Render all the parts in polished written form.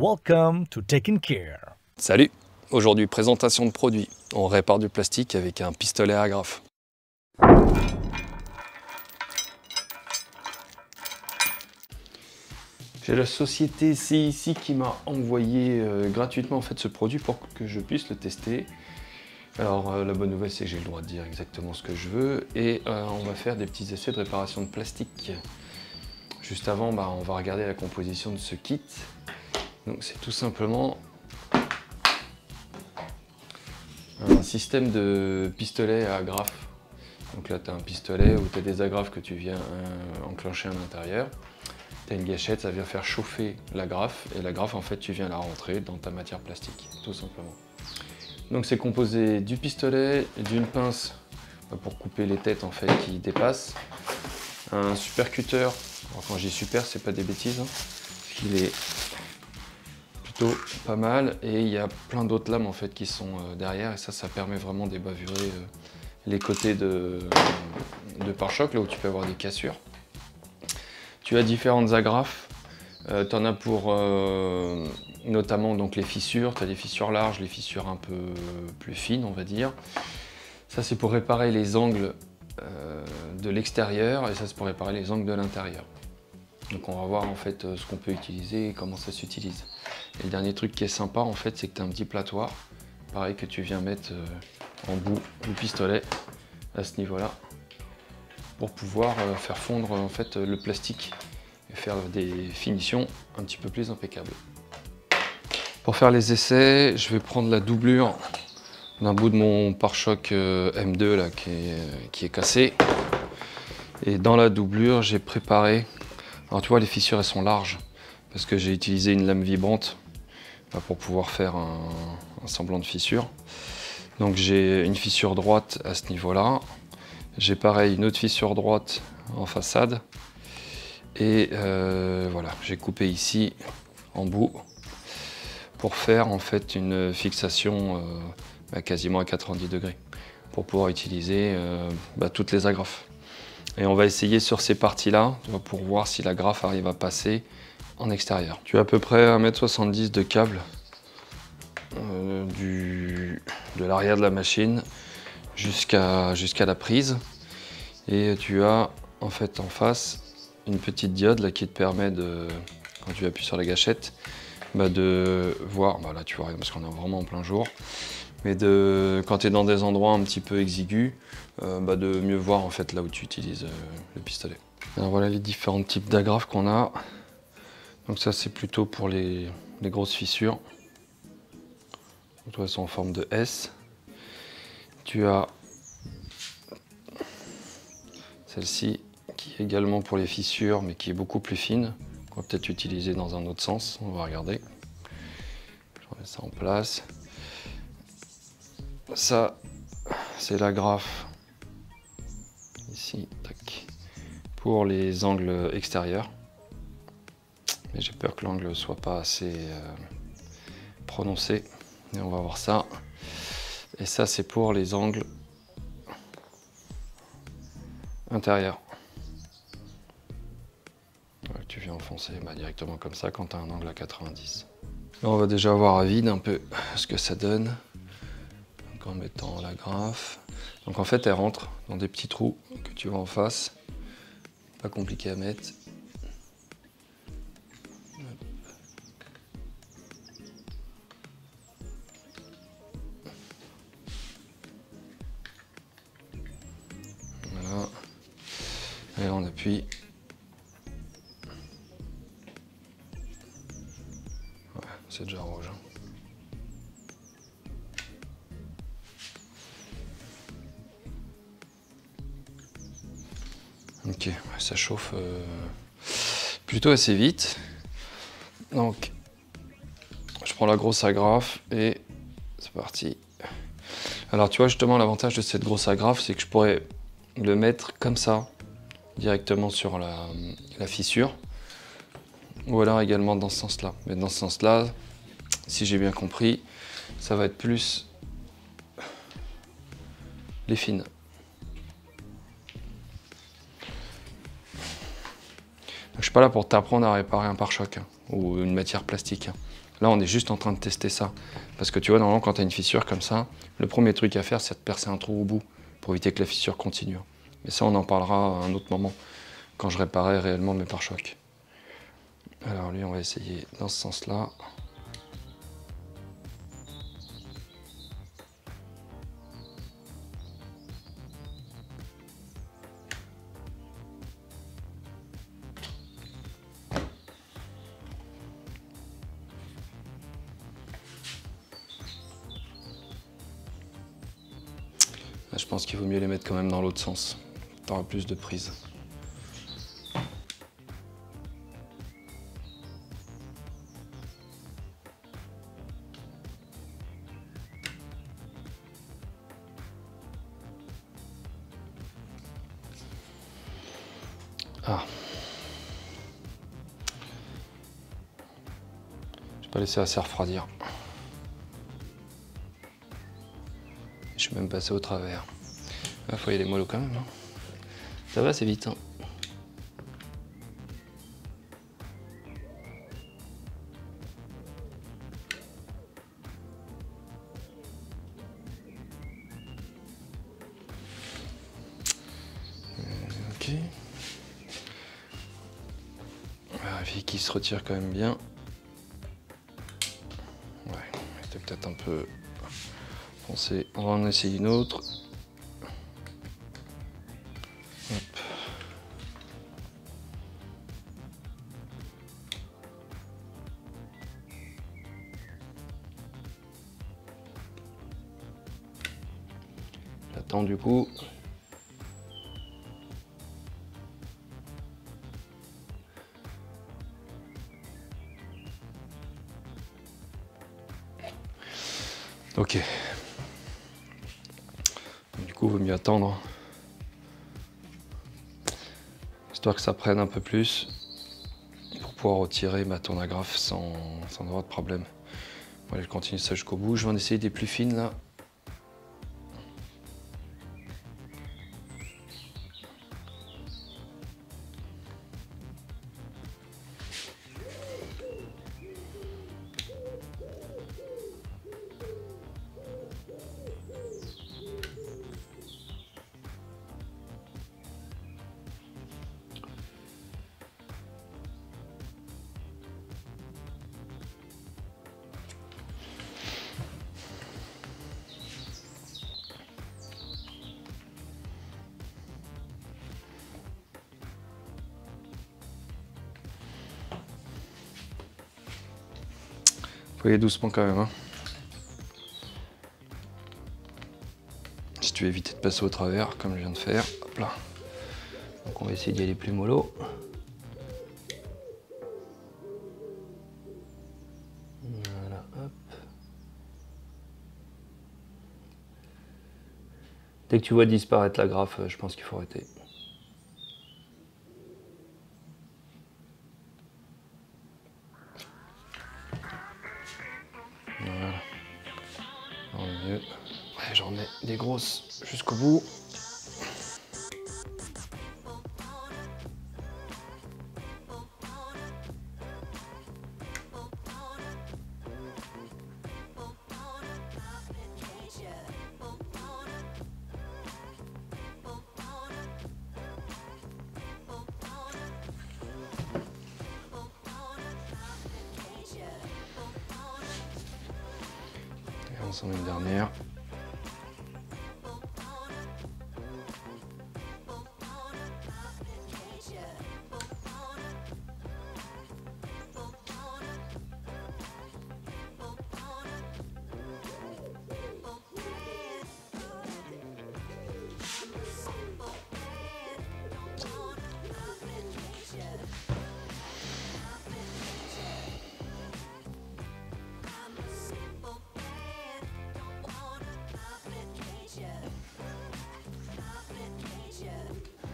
Welcome to Taking Care. Salut! Aujourd'hui, présentation de produit. On répare du plastique avec un pistolet à agrafe. J'ai la société CIC qui m'a envoyé gratuitement en fait, ce produit pour que je puisse le tester. Alors la bonne nouvelle c'est que j'ai le droit de dire exactement ce que je veux et on va faire des petits essais de réparation de plastique. Juste avant, on va regarder la composition de ce kit. Donc c'est tout simplement un système de pistolet à agrafe. Donc là tu as un pistolet où tu as des agrafes que tu viens enclencher à l'intérieur. Tu as une gâchette, ça vient faire chauffer l'agrafe et l'agrafe en fait tu viens la rentrer dans ta matière plastique, tout simplement. Donc c'est composé du pistolet, d'une pince pour couper les têtes en fait qui dépassent, un super cutter. Alors quand je dis super, c'est pas des bêtises, il est plutôt pas mal et il y a plein d'autres lames en fait qui sont derrière et ça permet vraiment d'ébavurer les côtés de pare-choc là où tu peux avoir des cassures. Tu as différentes agrafes, tu en as pour notamment donc les fissures, tu as des fissures larges, les fissures un peu plus fines on va dire. Ça c'est pour réparer les angles de l'extérieur et ça c'est pour réparer les angles de l'intérieur. Donc on va voir en fait ce qu'on peut utiliser et comment ça s'utilise. Et le dernier truc qui est sympa en fait c'est que tu as un petit platoir, pareil que tu viens mettre en bout du pistolet à ce niveau-là pour pouvoir faire fondre en fait le plastique et faire des finitions un petit peu plus impeccables. Pour faire les essais, je vais prendre la doublure d'un bout de mon pare-choc M2 là, qui est cassé. Et dans la doublure, j'ai préparé... Alors tu vois, les fissures elles sont larges parce que j'ai utilisé une lame vibrante pour pouvoir faire un semblant de fissure. Donc j'ai une fissure droite à ce niveau-là. J'ai pareil une autre fissure droite en façade. Et voilà, j'ai coupé ici en bout pour faire en fait une fixation quasiment à 90 degrés pour pouvoir utiliser toutes les agrafes. Et on va essayer sur ces parties-là pour voir si l'agrafe arrive à passer en extérieur. Tu as à peu près 1,70 m de câble de l'arrière de la machine jusqu'à la prise. Et tu as en fait en face une petite diode là, qui te permet de, quand tu appuies sur la gâchette, de voir, là tu vois rien parce qu'on est vraiment en plein jour, mais quand tu es dans des endroits un petit peu exigus, de mieux voir en fait là où tu utilises le pistolet. Alors voilà les différents types d'agrafes qu'on a. Donc ça c'est plutôt pour les grosses fissures. Donc, elles sont en forme de S. Tu as celle-ci qui est également pour les fissures mais qui est beaucoup plus fine. On va peut-être utiliser dans un autre sens, on va regarder. Je remets ça en place. Ça, c'est l'agrafe, ici, tac, pour les angles extérieurs. Mais j'ai peur que l'angle ne soit pas assez prononcé. Et on va voir ça. Et ça, c'est pour les angles intérieurs. Tu viens enfoncer directement comme ça quand tu as un angle à 90. Là, on va déjà voir à vide un peu ce que ça donne. Donc, en mettant l'agrafe. Donc en fait elle rentre dans des petits trous que tu vois en face. Pas compliqué à mettre. Voilà. Et là on appuie. C'est déjà rouge. Ok, ça chauffe plutôt assez vite. Donc, je prends la grosse agrafe et c'est parti. Alors tu vois justement l'avantage de cette grosse agrafe, c'est que je pourrais le mettre comme ça, directement sur la fissure. Ou alors également dans ce sens-là. Mais dans ce sens-là, si j'ai bien compris, ça va être plus les fines. Donc, je ne suis pas là pour t'apprendre à réparer un pare-choc ou une matière plastique. Là, on est juste en train de tester ça. Parce que tu vois, normalement, quand tu as une fissure comme ça, le premier truc à faire, c'est de percer un trou au bout pour éviter que la fissure continue. Mais ça, on en parlera à un autre moment, quand je réparerai réellement mes pare-chocs. Alors lui, on va essayer dans ce sens-là. Là, je pense qu'il vaut mieux les mettre quand même dans l'autre sens. Tu auras plus de prise. Ah. Je vais pas laisser assez refroidir. Je suis même passé au travers. Il faut y aller mollo quand même. Hein. Ça va, c'est vite. Hein. Ok. Vérifier qu'il se retire quand même bien. Ouais, c'était peut-être un peu foncé. On va en essayer une autre. Hop. J'attends du coup. Ok. Du coup, il vaut mieux attendre. Histoire que ça prenne un peu plus pour pouvoir retirer ton agrafe sans avoir de problème. Bon, allez, je continue ça jusqu'au bout. Je vais en essayer des plus fines là. Faut y aller doucement quand même. Hein. Si tu veux éviter de passer au travers, comme je viens de faire. Hop là. Donc on va essayer d'y aller plus mollo. Voilà, hop. Dès que tu vois disparaître l'agrafe, je pense qu'il faut arrêter. Voilà. Tant mieux. Ouais, j'en mets des grosses jusqu'au bout. Et on s'en met une dernière.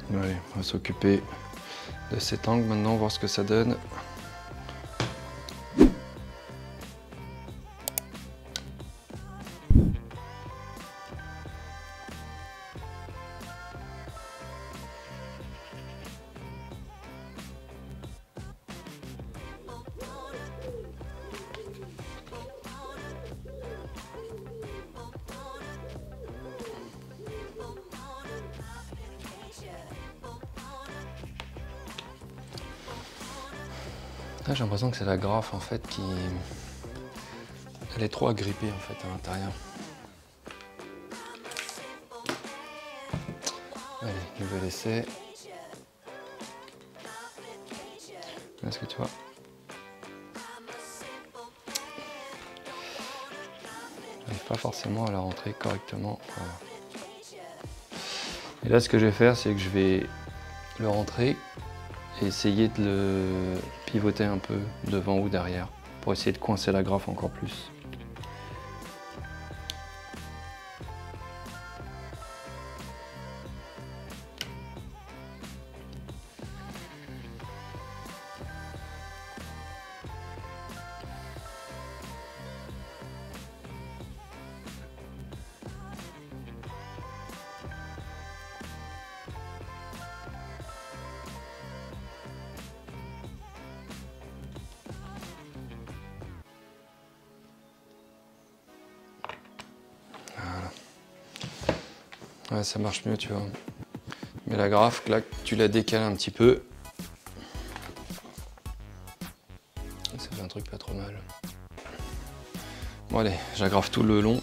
Allez, on va s'occuper de cet angle maintenant, voir ce que ça donne. Là, j'ai l'impression que c'est la grafe en fait qui... Elle est trop agrippée en fait à l'intérieur. Allez, nouvel essai. Est-ce que tu vois? J'arrive pas forcément à la rentrer correctement. Voilà. Et là, ce que je vais faire, c'est que je vais le rentrer et essayer de le pivoter un peu devant ou derrière pour essayer de coincer la grafe encore plus. Ouais, ça marche mieux, tu vois. Mais la grafe, là, tu la décales un petit peu. Ça fait un truc pas trop mal. Bon allez, j'agrafe tout le long.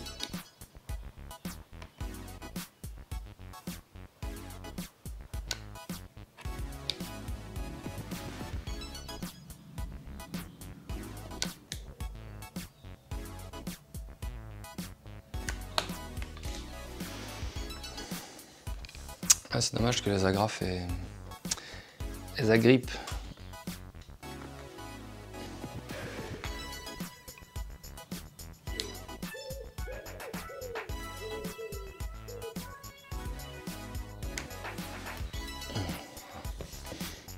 Ah, c'est dommage que les agrafes elles agrippent.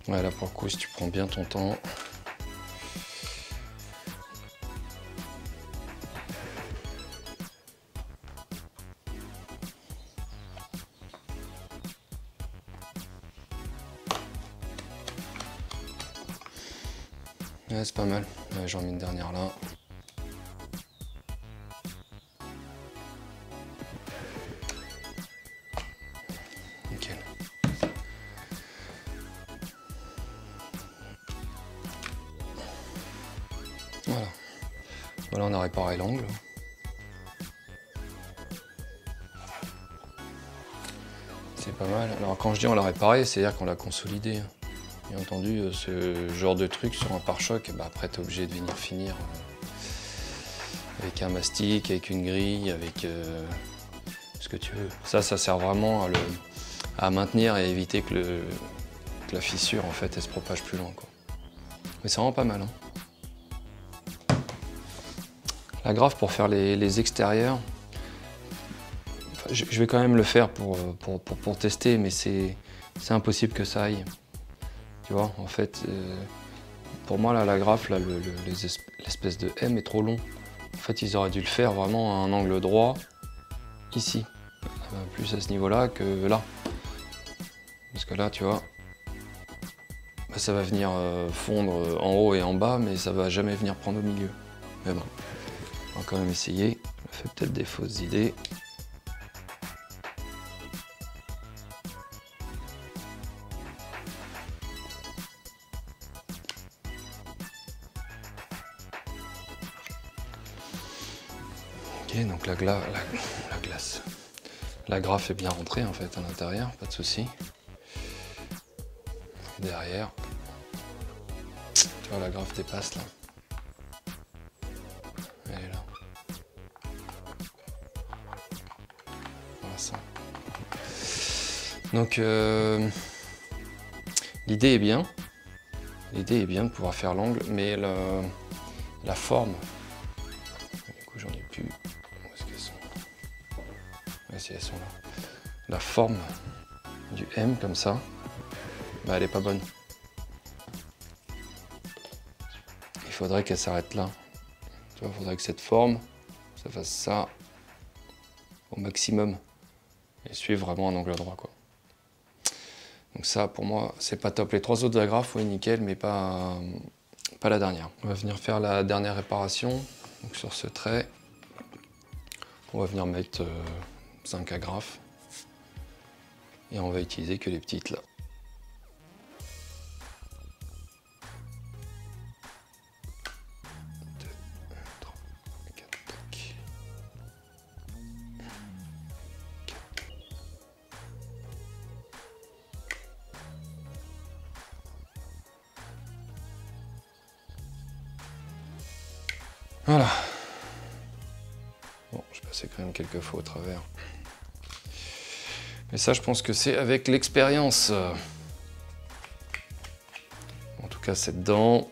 Ouais, là pour le coup, si tu prends bien ton temps. Ouais, c'est pas mal. Ouais, j'en mets une dernière là. Nickel. Voilà. Voilà, on a réparé l'angle. C'est pas mal. Alors quand je dis on l'a réparé, c'est-à-dire qu'on l'a consolidé. Bien entendu, ce genre de truc sur un pare-choc, bah après tu es obligé de venir finir avec un mastic, avec une grille, avec ce que tu veux. Ça sert vraiment à maintenir et éviter que la fissure en fait elle se propage plus loin, quoi. Mais c'est vraiment pas mal, hein. La grafe pour faire les extérieurs, enfin, je vais quand même le faire pour tester, mais c'est impossible que ça aille. Tu vois, en fait, pour moi, là, la grafe, là, l'espèce de M est trop long. En fait, ils auraient dû le faire vraiment à un angle droit, ici. Plus à ce niveau-là que là. Parce que là, tu vois, bah, ça va venir fondre en haut et en bas, mais ça va jamais venir prendre au milieu. Mais bon, on va quand même essayer. Je fais peut-être des fausses idées. Ok, donc la glace. La grafe est bien rentrée en fait à l'intérieur, pas de souci. Derrière, tu vois, la grafe dépasse là. Elle est là. Voilà ça. Donc l'idée est bien. L'idée est bien de pouvoir faire l'angle, mais la forme. Du coup j'en ai plus. Où est-ce qu'elles sont? Ouais, si elles sont là. La forme du M comme ça, bah, elle est pas bonne. Il faudrait qu'elle s'arrête là. Tu vois, il faudrait que cette forme, ça fasse ça au maximum et suivre vraiment un angle droit, quoi. Donc ça, pour moi, c'est pas top. Les trois autres agrafes, oui, nickel, mais pas la dernière. On va venir faire la dernière réparation. Donc sur ce trait, on va venir mettre 5 agrafes et on va utiliser que les petites là. Voilà. Bon, je passais quand même quelques fois au travers. Mais ça, je pense que c'est avec l'expérience. En tout cas, cette dent,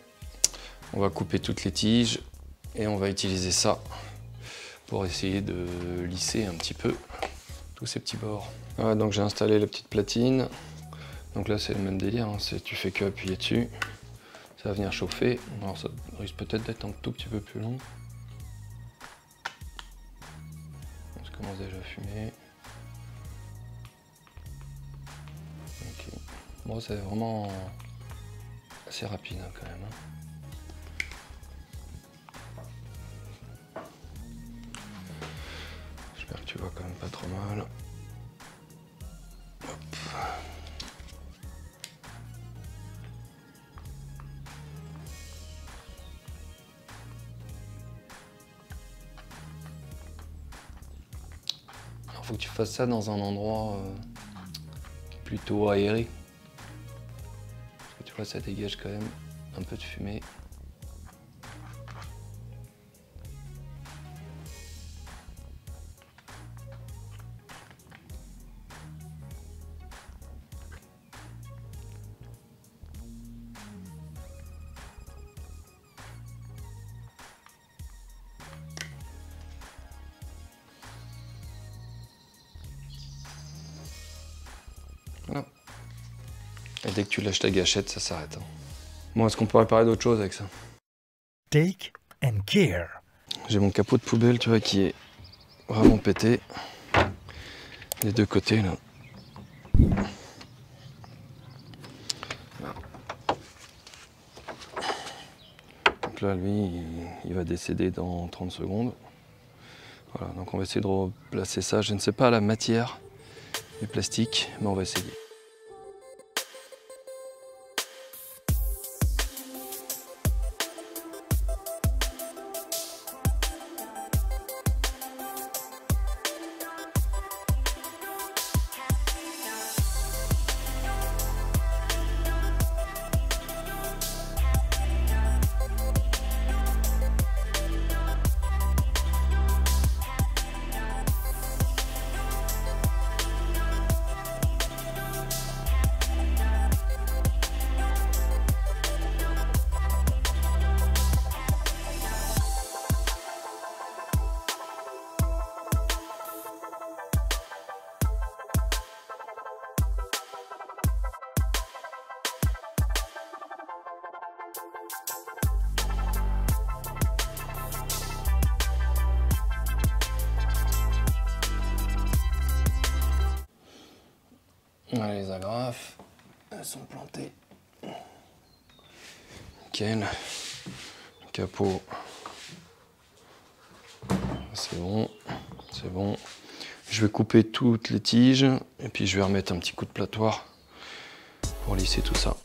on va couper toutes les tiges et on va utiliser ça pour essayer de lisser un petit peu tous ces petits bords. Voilà, donc j'ai installé la petite platine. Donc là, c'est le même délire, hein. Tu fais que appuyer dessus. Ça va venir chauffer. Alors ça risque peut-être d'être un tout petit peu plus long. Ça commence déjà à fumer. Ok. Bon, c'est vraiment assez rapide hein, quand même. Hein. J'espère que tu vois quand même pas trop mal. Hop. Alors, faut que tu fasses ça dans un endroit plutôt aéré. Parce que tu vois, ça dégage quand même un peu de fumée. Voilà. Et dès que tu lâches ta gâchette, ça s'arrête. Hein. Bon, est-ce qu'on pourrait parler d'autre chose avec ça? Take and care. J'ai mon capot de poubelle, tu vois, qui est vraiment pété. Les deux côtés, là. Donc là, lui, il va décéder dans 30 secondes. Voilà, donc on va essayer de replacer ça. Je ne sais pas la matière du plastique, mais on va essayer. Voilà les agrafes, elles sont plantées. Nickel. Le capot, c'est bon, c'est bon. Je vais couper toutes les tiges et puis je vais remettre un petit coup de platoir pour lisser tout ça.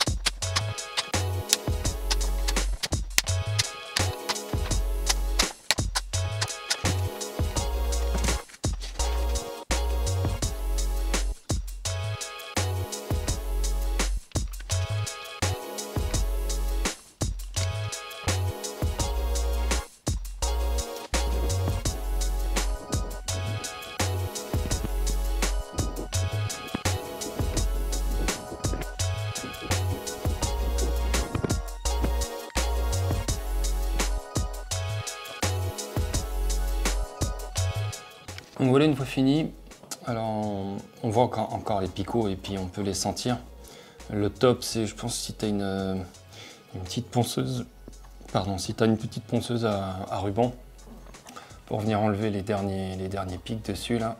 Donc voilà, une fois fini, alors on voit encore les picots et puis on peut les sentir. Le top, c'est, je pense, si tu as une petite ponceuse, pardon, si tu as une petite ponceuse à ruban pour venir enlever les derniers pics dessus là,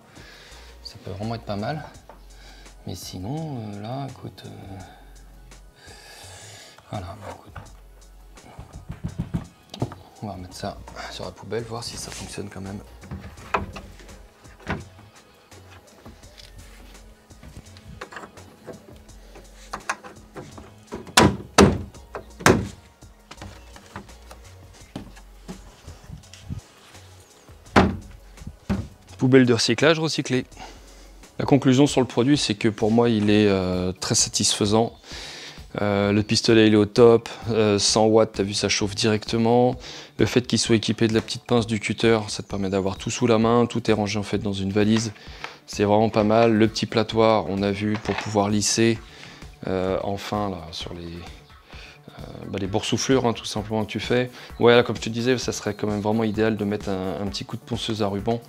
ça peut vraiment être pas mal. Mais sinon, là, écoute, voilà, écoute. On va remettre ça sur la poubelle, voir si ça fonctionne quand même. Poubelle de recyclage recyclée. La conclusion sur le produit, c'est que pour moi, il est très satisfaisant. Le pistolet il est au top, 100 watts, tu as vu ça chauffe directement. Le fait qu'il soit équipé de la petite pince du cutter, ça te permet d'avoir tout sous la main, tout est rangé en fait dans une valise. C'est vraiment pas mal. Le petit platoir, on a vu pour pouvoir lisser enfin là sur les boursouflures hein, tout simplement que tu fais. Ouais là, comme je te disais, ça serait quand même vraiment idéal de mettre un petit coup de ponceuse à ruban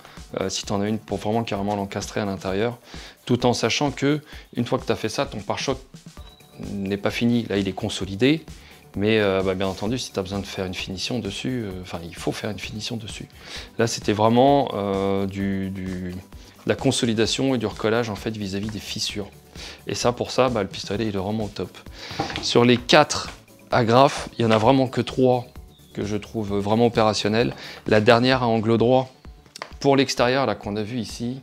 si tu en as une pour vraiment carrément l'encastrer à l'intérieur, tout en sachant que une fois que tu as fait ça, ton pare-choc n'est pas fini. Là il est consolidé, mais bien entendu si tu as besoin de faire une finition dessus, il faut faire une finition dessus. Là c'était vraiment de la consolidation et du recollage en fait vis-à-vis des fissures. Et ça pour ça, le pistolet il est vraiment au top. Sur les 4 agrafes, il n'y en a vraiment que 3 que je trouve vraiment opérationnelles. La dernière à angle droit, pour l'extérieur là qu'on a vu ici,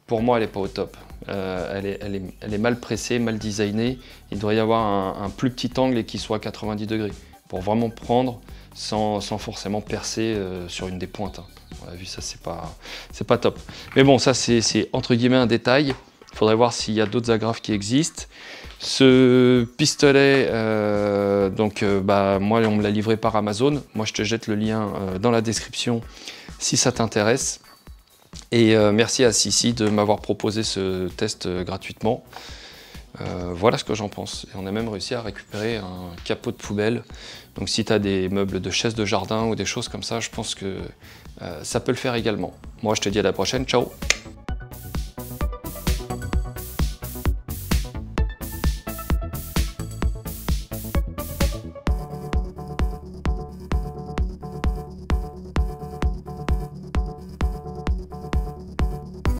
pour moi elle n'est pas au top. Elle est mal pressée, mal designée. Il devrait y avoir un plus petit angle et qui soit à 90 degrés pour vraiment prendre sans forcément percer sur une des pointes. On a vu ça, c'est pas top. Mais bon, ça c'est entre guillemets un détail. Il faudrait voir s'il y a d'autres agrafes qui existent. Ce pistolet, moi on me l'a livré par Amazon. Moi je te jette le lien dans la description si ça t'intéresse. Et merci à Sissi de m'avoir proposé ce test gratuitement. Voilà ce que j'en pense. Et on a même réussi à récupérer un capot de poubelle. Donc si tu as des meubles de chaises de jardin ou des choses comme ça, je pense que ça peut le faire également. Moi je te dis à la prochaine, ciao!